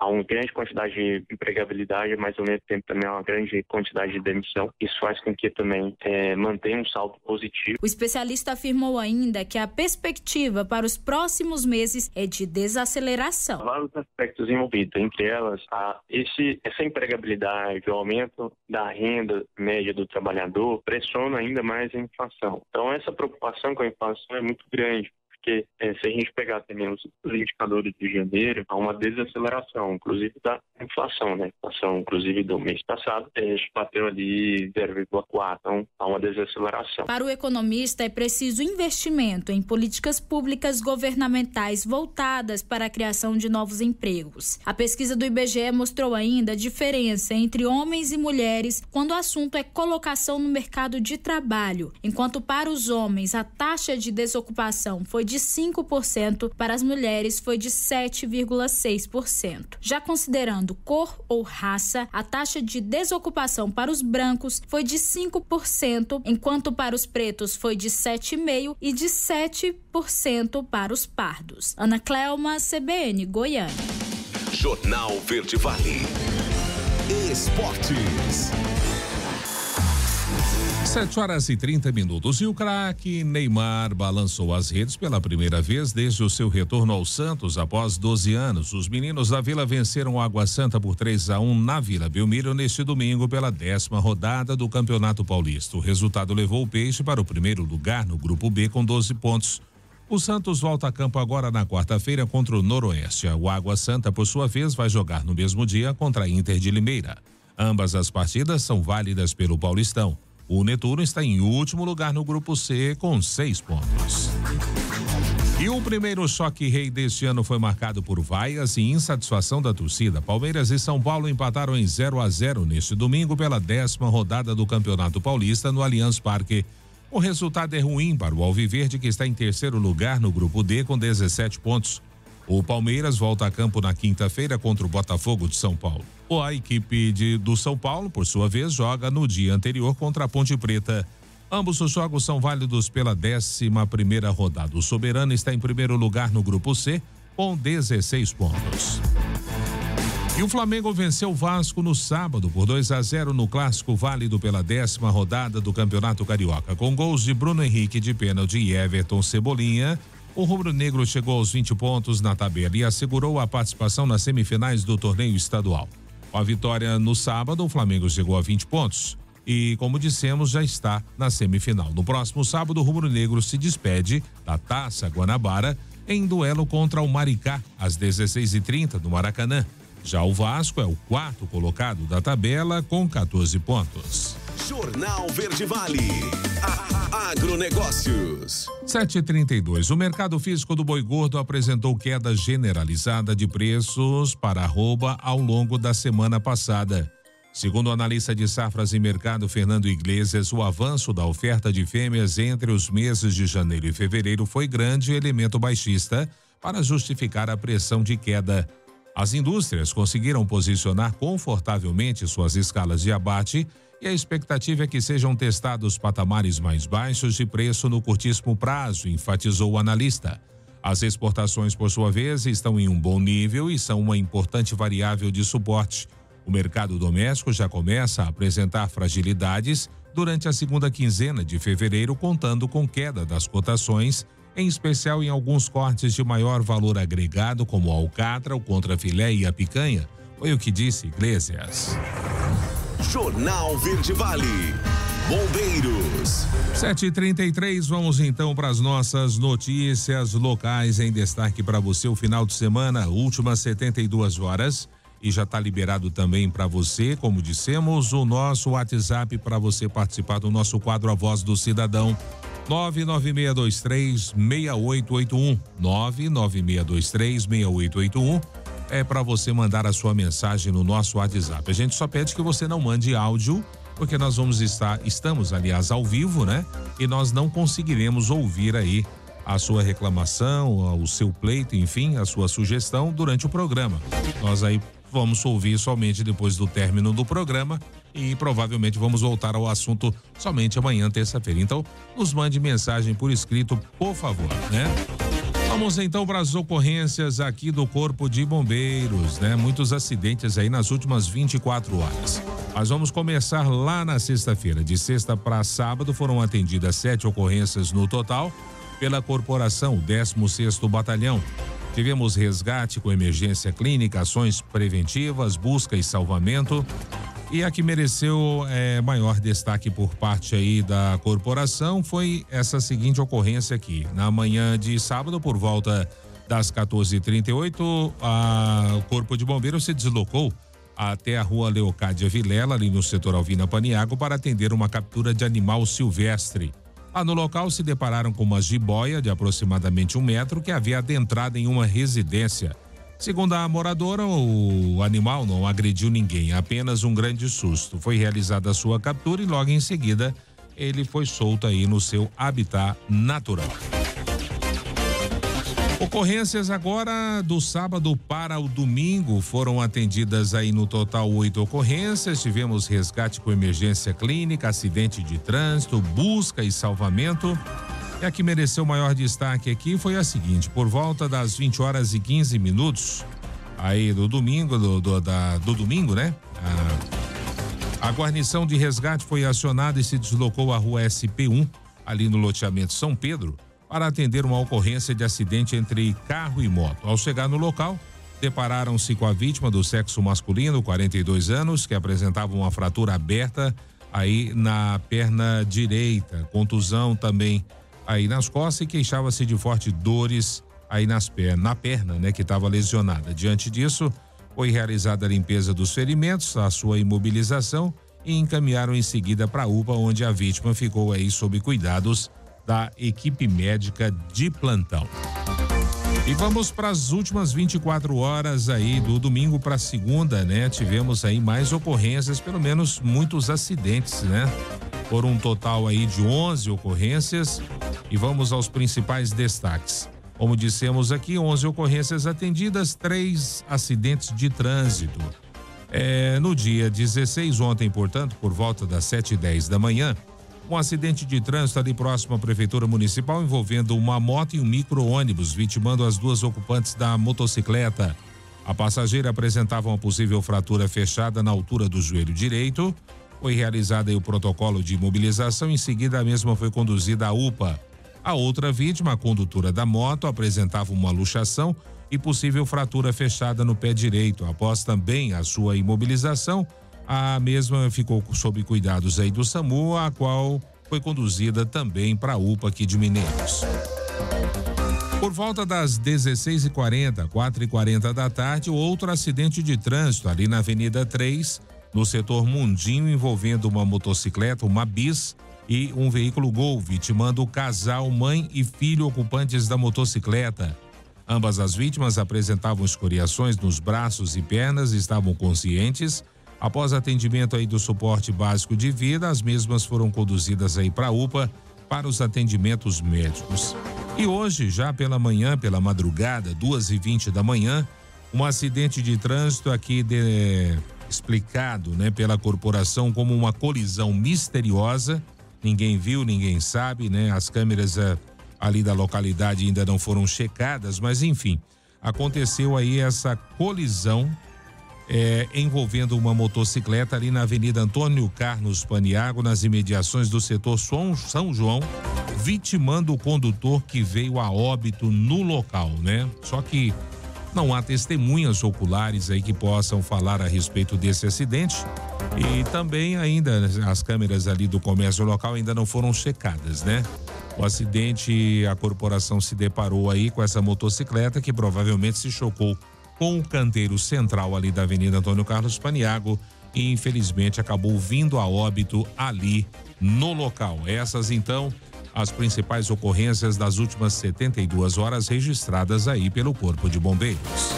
há uma grande quantidade de empregabilidade, mas ao mesmo tempo também há uma grande quantidade de demissão. Isso faz com que também mantenha um saldo positivo. O especialista afirmou ainda que a perspectiva para os próximos meses é de desaceleração. Há vários aspectos envolvidos, entre elas essa empregabilidade, o aumento da renda média do trabalhador pressiona ainda mais a inflação. Então essa preocupação com a inflação é muito grande. Porque se a gente pegar também os indicadores de janeiro, há uma desaceleração, inclusive da inflação, né? A inflação, inclusive, do mês passado, a gente bateu ali 0,4%, então há uma desaceleração. Para o economista, é preciso investimento em políticas públicas governamentais voltadas para a criação de novos empregos. A pesquisa do IBGE mostrou ainda a diferença entre homens e mulheres quando o assunto é colocação no mercado de trabalho, enquanto para os homens a taxa de desocupação foi de 5%, para as mulheres foi de 7,6%. Já considerando cor ou raça, a taxa de desocupação para os brancos foi de 5%, enquanto para os pretos foi de 7,5% e de 7% para os pardos. Ana Cleuma, CBN Goiânia. Jornal Verde Vale. Esportes. 7h30. E o craque Neymar balançou as redes pela primeira vez desde o seu retorno ao Santos após 12 anos. Os meninos da Vila venceram o Água Santa por 3-1 na Vila Belmiro neste domingo pela 10ª rodada do Campeonato Paulista. O resultado levou o Peixe para o primeiro lugar no Grupo B com 12 pontos. O Santos volta a campo agora na quarta-feira contra o Noroeste. O Água Santa, por sua vez, vai jogar no mesmo dia contra a Inter de Limeira. Ambas as partidas são válidas pelo Paulistão. O Netuno está em último lugar no Grupo C com 6 pontos. E o primeiro choque rei deste ano foi marcado por vaias e insatisfação da torcida. Palmeiras e São Paulo empataram em 0-0 neste domingo pela 10ª rodada do Campeonato Paulista no Allianz Parque. O resultado é ruim para o Alviverde, que está em terceiro lugar no Grupo D com 17 pontos. O Palmeiras volta a campo na quinta-feira contra o Botafogo de São Paulo. A equipe do São Paulo, por sua vez, joga no dia anterior contra a Ponte Preta. Ambos os jogos são válidos pela 11ª rodada. O Soberano está em primeiro lugar no grupo C, com 16 pontos. E o Flamengo venceu o Vasco no sábado por 2-0 no clássico válido pela 10ª rodada do Campeonato Carioca. Com gols de Bruno Henrique de pênalti e Everton Cebolinha, o rubro-negro chegou aos 20 pontos na tabela e assegurou a participação nas semifinais do torneio estadual. Com a vitória no sábado, o Flamengo chegou a 20 pontos e, como dissemos, já está na semifinal. No próximo sábado, o rubro-negro se despede da Taça Guanabara em duelo contra o Maricá, às 16h30 no Maracanã. Já o Vasco é o 4º colocado da tabela com 14 pontos. Jornal Verde Vale. Agronegócios. 7h32. O mercado físico do boi gordo apresentou queda generalizada de preços para arroba ao longo da semana passada. Segundo o analista de safras e mercado Fernando Iglesias, o avanço da oferta de fêmeas entre os meses de janeiro e fevereiro foi grande elemento baixista para justificar a pressão de queda. As indústrias conseguiram posicionar confortavelmente suas escalas de abate e a expectativa é que sejam testados patamares mais baixos de preço no curtíssimo prazo, enfatizou o analista. As exportações, por sua vez, estão em um bom nível e são uma importante variável de suporte. O mercado doméstico já começa a apresentar fragilidades durante a segunda quinzena de fevereiro, contando com queda das cotações, em especial em alguns cortes de maior valor agregado, como a alcatra, o contrafilé e a picanha. Foi o que disse Iglesias. Jornal Verde Vale. Bombeiros. 7h33, vamos então para as nossas notícias locais em destaque para você o final de semana, últimas 72 horas. E já está liberado também para você, como dissemos, o nosso WhatsApp para você participar do nosso quadro A Voz do Cidadão. 99623-6881. 99623-6881. É para você mandar a sua mensagem no nosso WhatsApp. A gente só pede que você não mande áudio, porque nós estamos, aliás, ao vivo, né? E nós não conseguiremos ouvir aí a sua reclamação, o seu pleito, enfim, a sua sugestão durante o programa. Nós aí vamos ouvir somente depois do término do programa e provavelmente vamos voltar ao assunto somente amanhã, terça-feira. Então, nos mande mensagem por escrito, por favor, né? Vamos então para as ocorrências aqui do Corpo de Bombeiros, né? Muitos acidentes aí nas últimas 24 horas. Mas vamos começar lá na sexta-feira. De sexta para sábado foram atendidas 7 ocorrências no total pela corporação, o 16º Batalhão. Tivemos resgate com emergência clínica, ações preventivas, busca e salvamento. E a que mereceu maior destaque por parte aí da corporação foi essa seguinte ocorrência aqui. Na manhã de sábado, por volta das 14h38, o Corpo de Bombeiros se deslocou até a rua Leocádia Vilela, ali no setor Alvina Paniago, para atender uma captura de animal silvestre. Lá no local se depararam com uma jiboia de aproximadamente 1 metro que havia adentrado em uma residência. Segundo a moradora, o animal não agrediu ninguém, apenas um grande susto. Foi realizada a sua captura e logo em seguida ele foi solto aí no seu habitat natural. Ocorrências agora do sábado para o domingo foram atendidas aí no total 8 ocorrências. Tivemos resgate com emergência clínica, acidente de trânsito, busca e salvamento. E a que mereceu maior destaque aqui foi a seguinte: por volta das 20h15 aí do domingo, do domingo, né? A guarnição de resgate foi acionada e se deslocou à rua SP1, ali no loteamento São Pedro, para atender uma ocorrência de acidente entre carro e moto. Ao chegar no local, depararam-se com a vítima do sexo masculino, 42 anos, que apresentava uma fratura aberta aí na perna direita, contusão também aí nas costas e queixava-se de fortes dores aí na perna, né, que estava lesionada. Diante disso, foi realizada a limpeza dos ferimentos, a sua imobilização e encaminharam em seguida para a UPA, onde a vítima ficou aí sob cuidados da equipe médica de plantão. E vamos para as últimas 24 horas aí do domingo para segunda, né? Tivemos aí mais ocorrências, pelo menos muitos acidentes, né? Foram um total aí de 11 ocorrências e vamos aos principais destaques. Como dissemos aqui, 11 ocorrências atendidas, 3 acidentes de trânsito. No dia 16, ontem, portanto, por volta das 7h10 da manhã, um acidente de trânsito ali próximo à Prefeitura Municipal envolvendo uma moto e um micro-ônibus, vitimando as 2 ocupantes da motocicleta. A passageira apresentava uma possível fratura fechada na altura do joelho direito. Foi realizado aí o protocolo de imobilização, em seguida a mesma foi conduzida à UPA. A outra vítima, a condutora da moto, apresentava uma luxação e possível fratura fechada no pé direito. Após também a sua imobilização, a mesma ficou sob cuidados aí do SAMU, a qual foi conduzida também para a UPA aqui de Mineiros. Por volta das 16h40, 4h40 da tarde, outro acidente de trânsito ali na Avenida 3, no setor Mundinho, envolvendo uma motocicleta, uma bis e um veículo Gol, vitimando o casal, mãe e filho ocupantes da motocicleta. Ambas as vítimas apresentavam escoriações nos braços e pernas e estavam conscientes. Após atendimento aí do suporte básico de vida, as mesmas foram conduzidas aí para a UPA para os atendimentos médicos. E hoje, já pela manhã, pela madrugada, 2h20 da manhã, um acidente de trânsito aqui explicado, né, pela corporação como uma colisão misteriosa. Ninguém viu, ninguém sabe, né? As câmeras ali da localidade ainda não foram checadas, mas enfim, aconteceu aí essa colisão envolvendo uma motocicleta ali na Avenida Antônio Carlos Paniago, nas imediações do setor São João, vitimando o condutor que veio a óbito no local, né? Só que não há testemunhas oculares aí que possam falar a respeito desse acidente e também ainda as câmeras ali do comércio local ainda não foram checadas, né? O acidente, a corporação se deparou aí com essa motocicleta que provavelmente se chocou com o canteiro central ali da Avenida Antônio Carlos Paniago e infelizmente acabou vindo a óbito ali no local. Essas então as principais ocorrências das últimas 72 horas registradas aí pelo Corpo de Bombeiros.